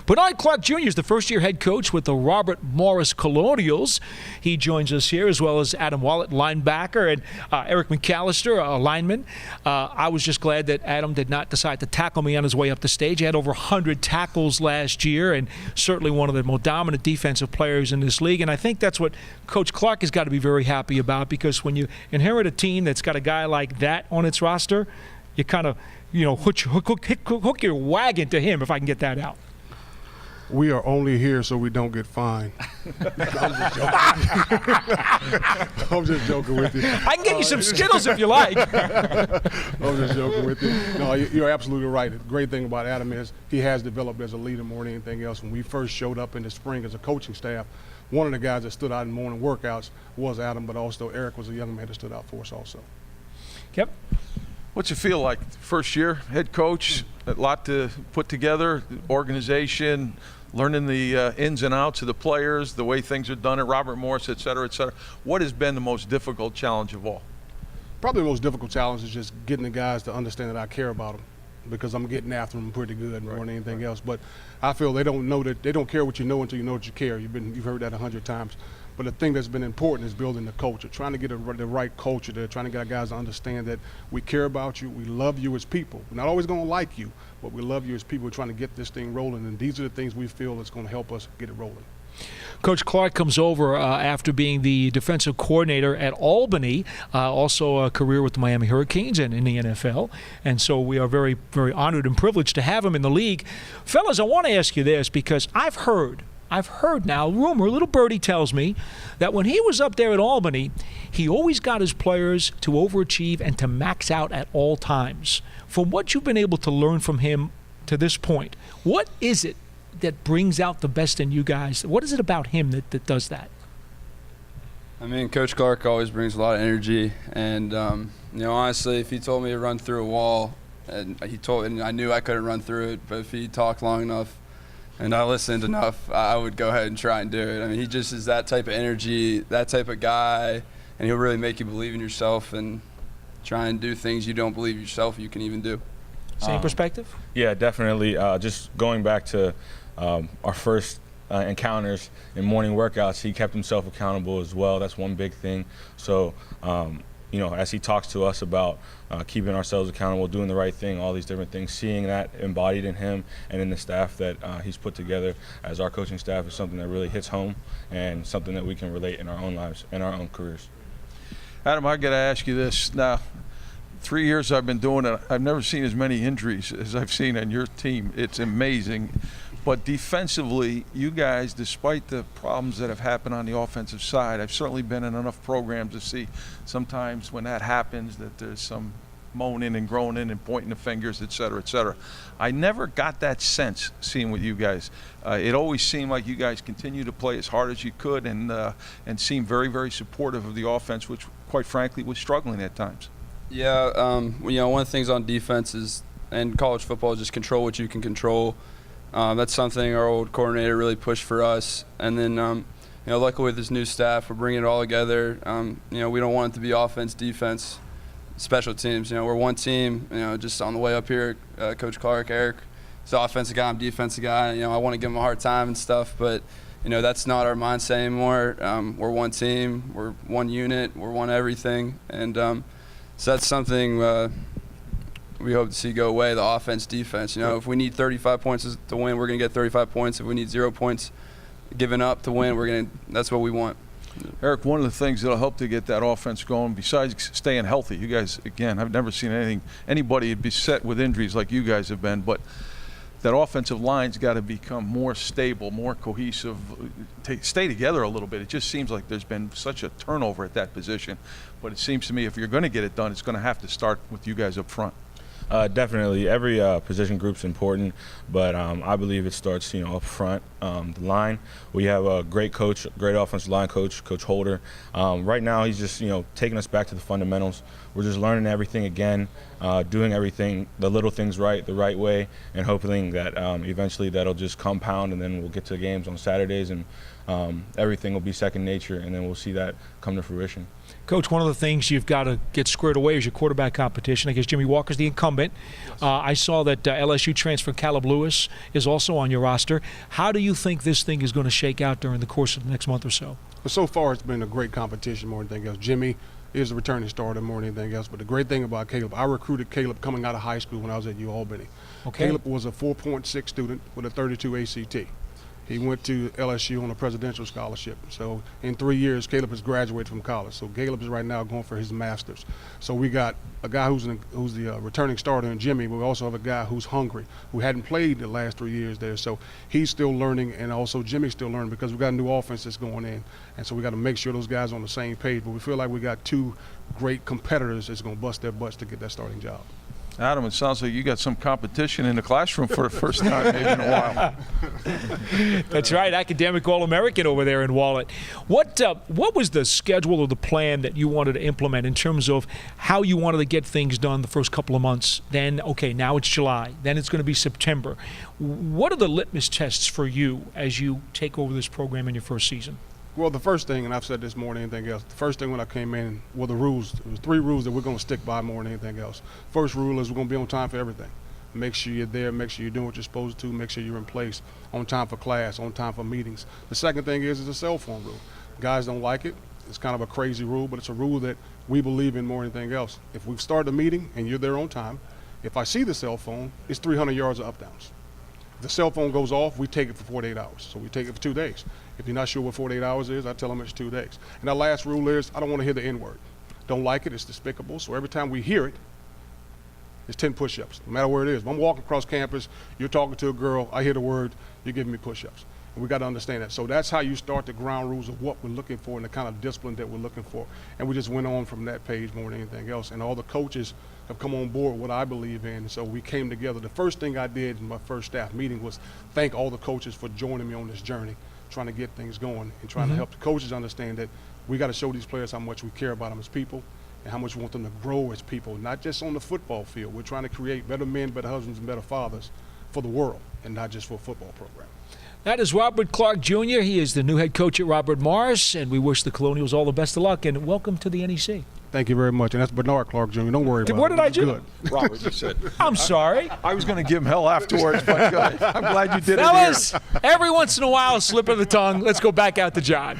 Bernard Clark Jr. is the first-year head coach with the Robert Morris Colonials. He joins us here, as well as Adam Wallet, linebacker, and Eric McAllister, a lineman. I was just glad that Adam did not decide to tackle me on his way up the stage. He had over 100 tackles last year, and certainly one of the more dominant defensive players in this league. And I think that's what Coach Clark has got to be very happy about, because when you inherit a team that's got a guy like that on its roster, you kind of, hook your wagon to him, if I can get that out. We are only here so we don't get fined. I'm just joking with you. I can get you some Skittles if you like. I'm just joking with you. No, you're absolutely right. The great thing about Adam is he has developed as a leader more than anything else. When we first showed up in the spring as a coaching staff, one of the guys that stood out in morning workouts was Adam, but also Eric was a young man that stood out for us also. Yep. What's it feel like? First year, head coach, a lot to put together, organization, learning the ins and outs of the players, the way things are done at Robert Morris, et cetera, et cetera. What has been the most difficult challenge of all? Probably the most difficult challenge is just getting the guys to understand that I care about them, because I'm getting after them pretty good more than anything else. But I feel they don't know that, they don't care what you know until you know that you care. You've heard that 100 times. But the thing that's been important is building the culture, trying to get the right culture there, trying to get our guys to understand that we care about you, we love you as people. We're not always going to like you, but we love you as people. We're trying to get this thing rolling, and these are the things we feel that's going to help us get it rolling. Coach Clark comes over after being the defensive coordinator at Albany, also a career with the Miami Hurricanes and in the NFL. And so we are very, very honored and privileged to have him in the league. Fellas, I want to ask you this, because I've heard now, rumor, little birdie tells me, that when he was up there at Albany, he always got his players to overachieve and to max out at all times. From what you've been able to learn from him to this point, what is it that brings out the best in you guys? What is it about him that does that? I mean, Coach Clark always brings a lot of energy, and honestly, if he told me to run through a wall, and I knew I couldn't run through it, but if he talked long enough and I listened enough, I would go ahead and try and do it. I mean, he just is that type of energy, that type of guy, and he'll really make you believe in yourself and try and do things you don't believe yourself you can even do. Same perspective? Yeah, definitely. Just going back to our first encounters in morning workouts, he kept himself accountable as well. That's one big thing. So, as he talks to us about keeping ourselves accountable, doing the right thing, all these different things, seeing that embodied in him and in the staff that he's put together as our coaching staff is something that really hits home and something that we can relate in our own lives and our own careers. Adam, I got to ask you this. Now, 3 years I've been doing it, I've never seen as many injuries as I've seen on your team. It's amazing. But defensively, you guys, despite the problems that have happened on the offensive side, I've certainly been in enough programs to see sometimes when that happens that there's some moaning and groaning and pointing the fingers, et cetera, et cetera. I never got that sense seeing with you guys. It always seemed like you guys continue to play as hard as you could and seem very, very supportive of the offense, which, quite frankly, was struggling at times. Yeah, one of the things on defense is, and college football, is just control what you can control. That's something our old coordinator really pushed for us. And then, luckily with this new staff, we're bringing it all together. We don't want it to be offense, defense, special teams. We're one team. Just on the way up here, Coach Clark, Eric, he's the offensive guy, I'm defensive guy. I want to give him a hard time and stuff, but that's not our mindset anymore. We're one team, we're one unit, we're one everything, and so that's something we hope to see go away, the offense, defense. If we need 35 points to win, we're going to get 35 points. If we need 0 points given up to win, that's what we want. Eric, one of the things that'll help to get that offense going, besides staying healthy, you guys, again, I've never seen anybody beset with injuries like you guys have been, but that offensive line's got to become more stable, more cohesive, stay together a little bit. It just seems like there's been such a turnover at that position. But it seems to me if you're going to get it done, it's going to have to start with you guys up front. Definitely. Every position group's important, but I believe it starts, up front. The line, we have a great coach, great offensive line coach, Coach Holder. Right now, he's just, taking us back to the fundamentals. We're just learning everything again, doing everything, the little things right, the right way, and hoping that eventually that'll just compound, and then we'll get to games on Saturdays, and everything will be second nature, and then we'll see that come to fruition. Coach, one of the things you've got to get squared away is your quarterback competition. I guess Jimmy Walker's the incumbent. I saw that LSU transfer Caleb Lewis is also on your roster. How do you think this thing is going to shake out during the course of the next month or so? But so far, it's been a great competition more than anything else. Jimmy is a returning starter more than anything else. But the great thing about Caleb, I recruited Caleb coming out of high school when I was at UAlbany. Okay. Caleb was a 4.6 student with a 32 ACT. He went to LSU on a presidential scholarship. So in 3 years, Caleb has graduated from college. So Caleb is right now going for his master's. So we got a guy who's the returning starter in Jimmy, but we also have a guy who's hungry, who hadn't played the last 3 years there. So he's still learning, and also Jimmy's still learning because we got a new offense that's going in. And so we got to make sure those guys are on the same page. But we feel like we got two great competitors that's going to bust their butts to get that starting job. Adam, it sounds like you got some competition in the classroom for the first time maybe in a while. That's right, academic All-American over there in Wallet. What was the schedule or the plan that you wanted to implement in terms of how you wanted to get things done the first couple of months? Then, okay, now it's July. Then it's going to be September. What are the litmus tests for you as you take over this program in your first season? Well, the first thing, and I've said this more than anything else, the first thing when I came in were the rules. There was 3 rules that we're going to stick by more than anything else. First rule is we're going to be on time for everything. Make sure you're there, make sure you're doing what you're supposed to, make sure you're in place, on time for class, on time for meetings. The second thing is a cell phone rule. Guys don't like it. It's kind of a crazy rule, but it's a rule that we believe in more than anything else. If we've started a meeting and you're there on time, if I see the cell phone, it's 300 yards of up-downs. If the cell phone goes off, we take it for 48 hours. So we take it for 2 days. If you're not sure what 48 hours is, I tell them it's 2 days. And our last rule is I don't want to hear the N-word. Don't like it. It's despicable. So every time we hear it, it's 10 push-ups, no matter where it is. If I'm walking across campus, you're talking to a girl, I hear the word, you're giving me push-ups. And we got to understand that. So that's how you start the ground rules of what we're looking for and the kind of discipline that we're looking for. And we just went on from that page more than anything else. And all the coaches have come on board with what I believe in. So we came together. The first thing I did in my first staff meeting was thank all the coaches for joining me on this journey, trying to get things going and trying to help the coaches understand that we got to show these players how much we care about them as people and how much we want them to grow as people, not just on the football field. We're trying to create better men, better husbands, and better fathers for the world and not just for a football program. That is Robert Clark Jr. He is the new head coach at Robert Morris, and we wish the Colonials all the best of luck, and welcome to the NEC. Thank you very much. And that's Bernard Clark Jr. Don't worry about it. What did I It's do? Good. Robert, you said. I'm sorry. I was going to give him hell afterwards, but I'm glad you did it here. Fellas, every once in a while, a slip of the tongue. Let's go back out to John.